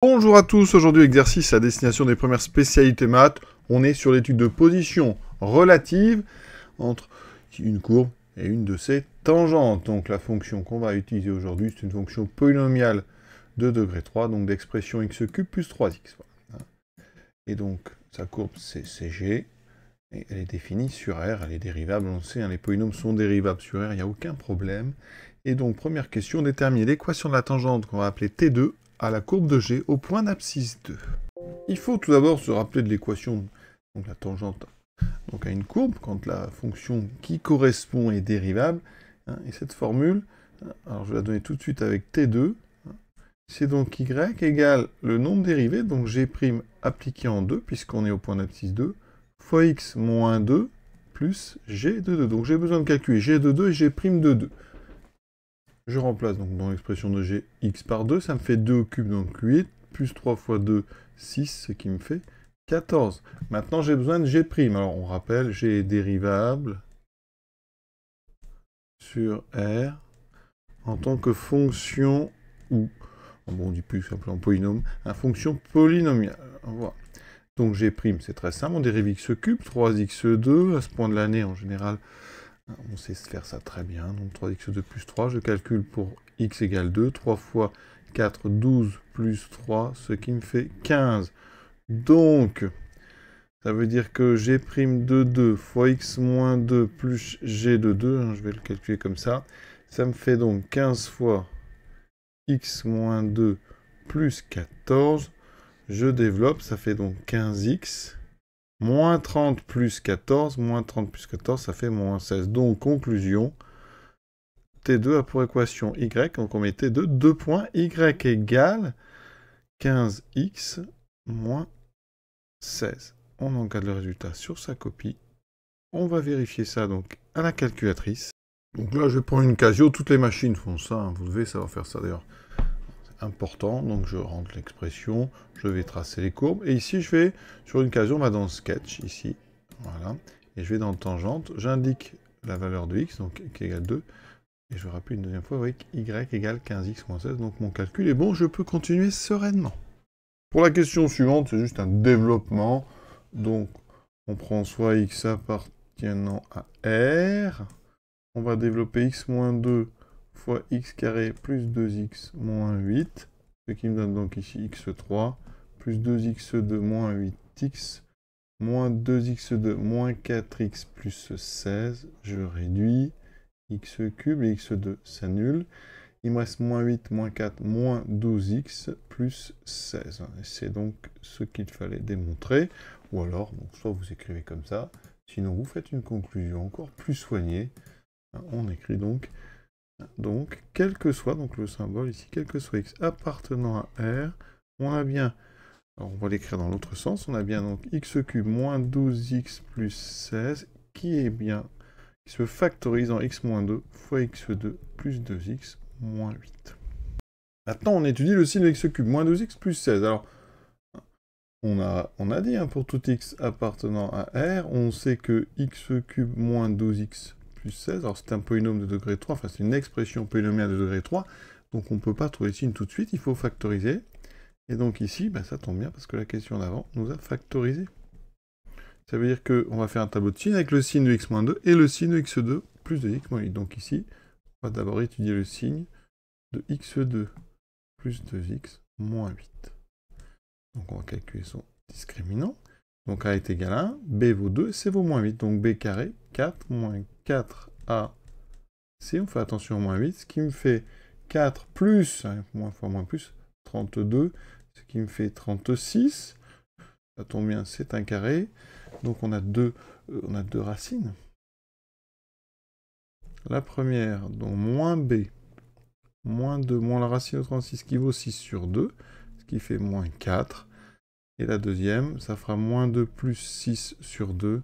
Bonjour à tous, aujourd'hui exercice à destination des premières spécialités maths. On est sur l'étude de position relative entre une courbe et une de ses tangentes. Donc la fonction qu'on va utiliser aujourd'hui, c'est une fonction polynomiale de degré 3, donc d'expression x³ plus 3x. Voilà. Et donc sa courbe c'est CG, et elle est définie sur R, elle est dérivable, on le sait, les polynômes sont dérivables sur R, il n'y a aucun problème. Et donc première question, déterminer l'équation de la tangente qu'on va appeler T2 à la courbe de G au point d'abscisse 2. Il faut tout d'abord se rappeler de l'équation, donc la tangente donc à une courbe, quand la fonction qui correspond est dérivable, et cette formule, alors je vais la donner tout de suite avec T2, c'est donc y égale le nombre dérivé, donc G' appliqué en 2, puisqu'on est au point d'abscisse 2, fois x moins 2, plus G de 2. Donc j'ai besoin de calculer G de 2 et G' de 2. Je remplace donc dans l'expression de G x par 2, ça me fait 2 au cube, donc 8, plus 3 fois 2, 6, ce qui me fait 14. Maintenant, j'ai besoin de G'. Alors, on rappelle, G est dérivable sur R en tant que fonction, ou, bon, on dit plus simplement polynôme, une fonction polynomiale. Voilà. Donc, G', c'est très simple, on dérive x³, 3x2, à ce point de l'année, en général, on sait faire ça très bien, donc 3x2 plus 3, je calcule pour x égale 2, 3 fois 4, 12 plus 3, ce qui me fait 15. Donc, ça veut dire que G' de 2 fois x moins 2 plus G de 2, je vais le calculer comme ça me fait donc 15 fois x moins 2 plus 14, je développe, ça fait donc 15x, moins 30 plus 14, moins 30 plus 14, ça fait moins 16. Donc, conclusion, T2 a pour équation y, donc on met T2, 2 points, y égale 15x moins 16. On encadre le résultat sur sa copie. On va vérifier ça donc à la calculatrice. Donc là, je vais prendre une Casio, toutes les machines font ça, vous devez savoir faire ça d'ailleurs. C'est important, donc je rentre l'expression, je vais tracer les courbes, et ici je vais, sur une Casio, on va dans le sketch, ici, voilà, et je vais dans tangente, j'indique la valeur de x, donc x égale 2, et je rappelle une deuxième fois avec y égale 15x moins 16, donc mon calcul est bon, je peux continuer sereinement. Pour la question suivante, c'est juste un développement, donc on prend soit x appartenant à R, on va développer x moins 2 fois x carré plus 2x moins 8, ce qui me donne donc ici x3, plus 2x2 moins 8x, moins 2x2 moins 4x plus 16, je réduis, x³ et x2 s'annulent, il me reste moins 8, moins 4, moins 12x plus 16. C'est donc ce qu'il fallait démontrer, ou alors, donc, soit vous écrivez comme ça, sinon vous faites une conclusion encore plus soignée. On écrit donc, quel que soit, donc le symbole ici, quel que soit x appartenant à R, on a bien, alors on va l'écrire dans l'autre sens, on a bien donc x³ moins 12x plus 16, qui est bien, qui se factorise en x moins 2 fois x2 plus 2x moins 8. Maintenant, on étudie le signe de x³ moins 2x plus 16. Alors, on a dit, pour tout x appartenant à R, on sait que x³ moins 12x plus 16, alors c'est un polynôme de degré 3, enfin c'est une expression polynomiale de degré 3, donc on ne peut pas trouver le signe tout de suite, il faut factoriser. Et donc ici, ça tombe bien, parce que la question d'avant nous a factorisé. Ça veut dire qu'on va faire un tableau de signes avec le signe de x-2 et le signe de x2 plus de x-8. Donc ici, on va d'abord étudier le signe de x2 plus 2x moins 8. Donc on va calculer son discriminant. Donc A est égal à 1, B vaut 2, C vaut moins 8. Donc B carré, 4 moins 4AC, on fait attention au moins 8, ce qui me fait 4 plus, moins fois moins plus, 32, ce qui me fait 36. Ça tombe bien, c'est un carré. Donc on a deux racines. La première, donc moins B, moins 2, moins la racine de 36, qui vaut 6 sur 2, ce qui fait moins 4. Et la deuxième, ça fera moins 2 plus 6 sur 2,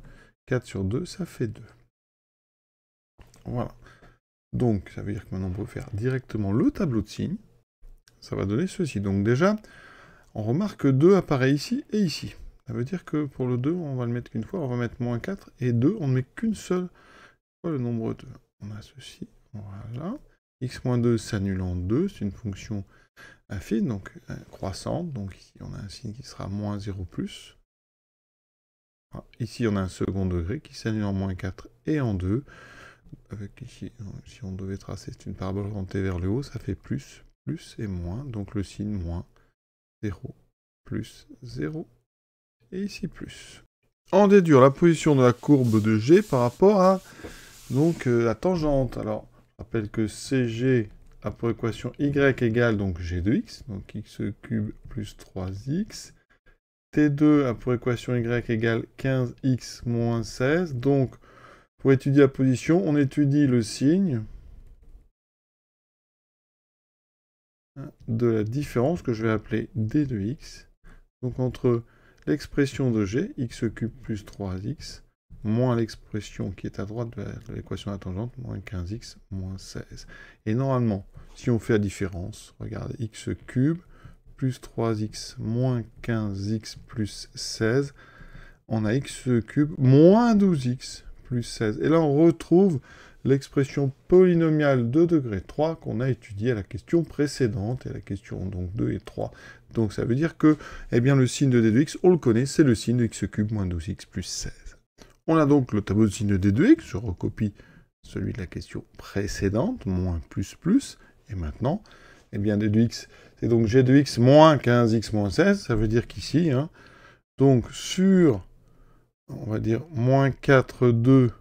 4 sur 2, ça fait 2. Voilà. Donc, ça veut dire que maintenant, on peut faire directement le tableau de signes. Ça va donner ceci. Donc déjà, on remarque que 2 apparaît ici et ici. Ça veut dire que pour le 2, on va le mettre qu'une fois, on va mettre moins 4, et 2, on ne met qu'une seule fois le nombre 2. On a ceci, voilà. X moins 2 s'annule en 2, c'est une fonction affine, donc croissante. Donc ici, on a un signe qui sera moins 0 plus. Ici, on a un second degré qui s'annule en moins 4 et en 2. Avec ici, si on devait tracer une parabole orientée vers le haut, ça fait plus, plus et moins. Donc le signe moins 0, plus 0. Et ici, plus. En déduire la position de la courbe de G par rapport à donc, la tangente. Alors, je rappelle que CG a pour équation y égale donc G de x, donc x cube plus 3x. T2 a pour équation y égale 15x moins 16. Donc, pour étudier la position, on étudie le signe de la différence que je vais appeler d de x. Donc, entre l'expression de g, x cube plus 3x, moins l'expression qui est à droite de l'équation de la tangente, moins 15x moins 16. Et normalement, si on fait la différence, regardez, x cube plus 3x moins 15x plus 16, on a x cube moins 12x plus 16. Et là, on retrouve l'expression polynomiale de degré 3 qu'on a étudiée à la question précédente, et à la question donc 2 et 3. Donc ça veut dire que eh bien, le signe de d de x, on le connaît, c'est le signe de x cube moins 12x plus 16. On a donc le tableau de signe de d de x, je recopie celui de la question précédente, moins plus plus, et maintenant, eh bien d de x, c'est donc g de x moins 15x moins 16, ça veut dire qu'ici, donc sur, on va dire, moins 4, 2,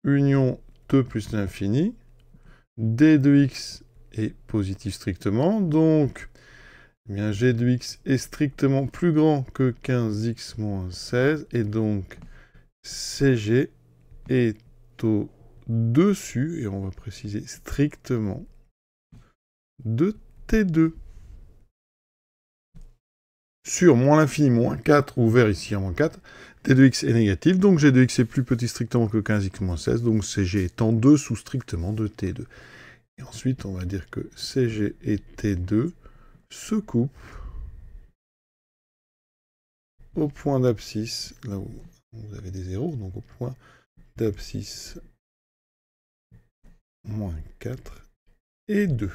union 2 plus l'infini, d de x est positif strictement, donc eh bien, g de x est strictement plus grand que 15x moins 16, et donc CG est au-dessus, et on va préciser strictement, de T2. Sur moins l'infini, moins 4, ouvert ici à moins 4, t de x est négatif, donc g de x est plus petit strictement que 15x moins 16, donc CG est en dessous strictement de T2. Et ensuite, on va dire que CG et T2 se coupent au point d'abscisse, là où vous avez des zéros, donc au point d'abscisse moins 4 et 2.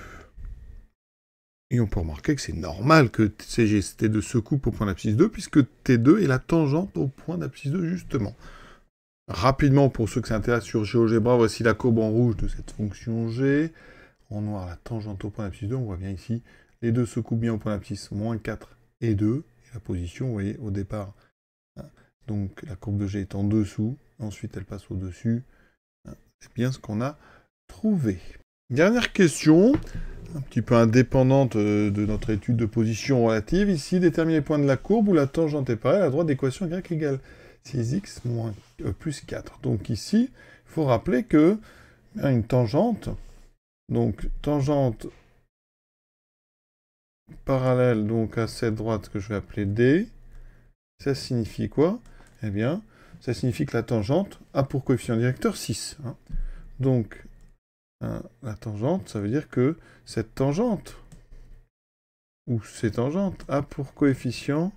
Et on peut remarquer que c'est normal que CG et T2 se coupent au point d'abscisse 2, puisque T2 est la tangente au point d'abscisse 2, justement. Rapidement, pour ceux que ça intéresse sur GeoGebra, voici la courbe en rouge de cette fonction G. En noir, la tangente au point d'abscisse 2, on voit bien ici, les deux se coupent bien au point d'abscisse moins 4 et 2. Et la position, vous voyez, au départ, donc la courbe de G est en dessous, ensuite elle passe au-dessus. C'est bien ce qu'on a trouvé. Dernière question, un petit peu indépendante de notre étude de position relative. Ici, déterminer les points de la courbe où la tangente est pareille à la droite d'équation y égale 6x plus 4. Donc ici, il faut rappeler que une tangente, donc tangente parallèle donc à cette droite que je vais appeler D, ça signifie quoi? Eh bien, ça signifie que la tangente a pour coefficient directeur 6. Donc, la tangente, ça veut dire que cette tangente, ou ces tangentes, a pour coefficient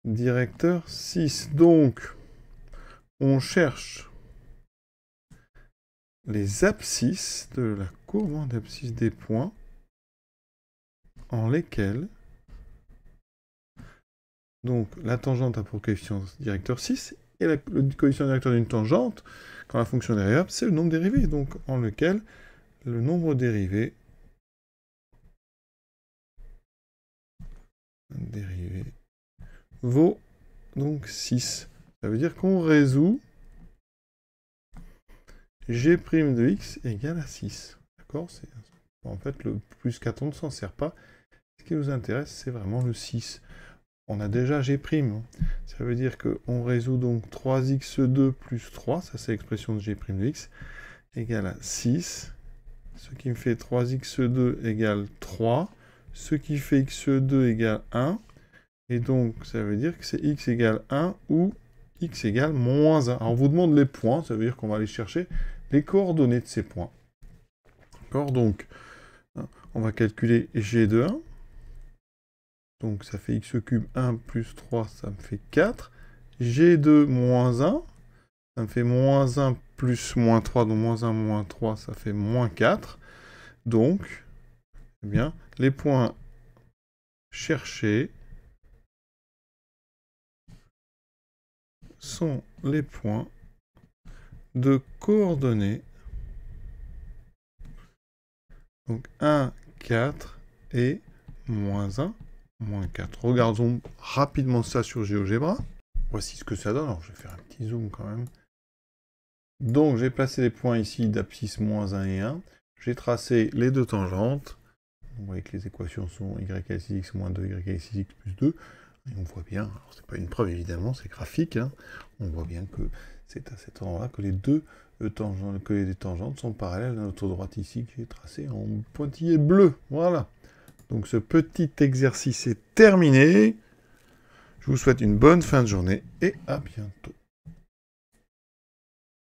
directeur 6. Donc, on cherche les abscisses de la courbe d'abscisse des points en lesquels donc la tangente a pour coefficient directeur 6, et le coefficient directeur d'une tangente, quand la fonction est dérivable, c'est le nombre dérivé, donc en lequel le nombre dérivé vaut donc 6. Ça veut dire qu'on résout g' de x égale à 6. D'accord? En fait, le plus 4, on ne s'en sert pas. Ce qui nous intéresse, c'est vraiment le 6. On a déjà g'. Ça veut dire qu'on résout donc 3x2 plus 3, ça c'est l'expression de g' de x, égale à 6. Ce qui me fait 3x2 égale 3. Ce qui fait x2 égale 1. Et donc, ça veut dire que c'est x égale 1 ou x égale moins 1. Alors, on vous demande les points, ça veut dire qu'on va aller chercher les coordonnées de ces points. D'accord? Donc, on va calculer g de 1. Donc, ça fait x cube 1 plus 3, ça me fait 4. g2 moins 1, ça me fait moins 1 plus moins 3, donc moins 1 moins 3, ça fait moins 4. Donc, eh bien, les points cherchés sont les points de coordonnées. Donc 1, 4 et moins 1, moins 4. Regardons rapidement ça sur GeoGebra. Voici ce que ça donne. Alors, je vais faire un petit zoom quand même. Donc, j'ai placé les points ici d'abscisse moins 1 et 1. J'ai tracé les deux tangentes. Vous voyez que les équations sont y6x moins 2, y6x plus 2. Et on voit bien, alors c'est pas une preuve évidemment, c'est graphique. Hein. On voit bien que c'est à cet endroit-là que les deux tangentes sont parallèles à notre droite ici, qui est tracée en pointillé bleu. Voilà. Donc ce petit exercice est terminé. Je vous souhaite une bonne fin de journée et à bientôt.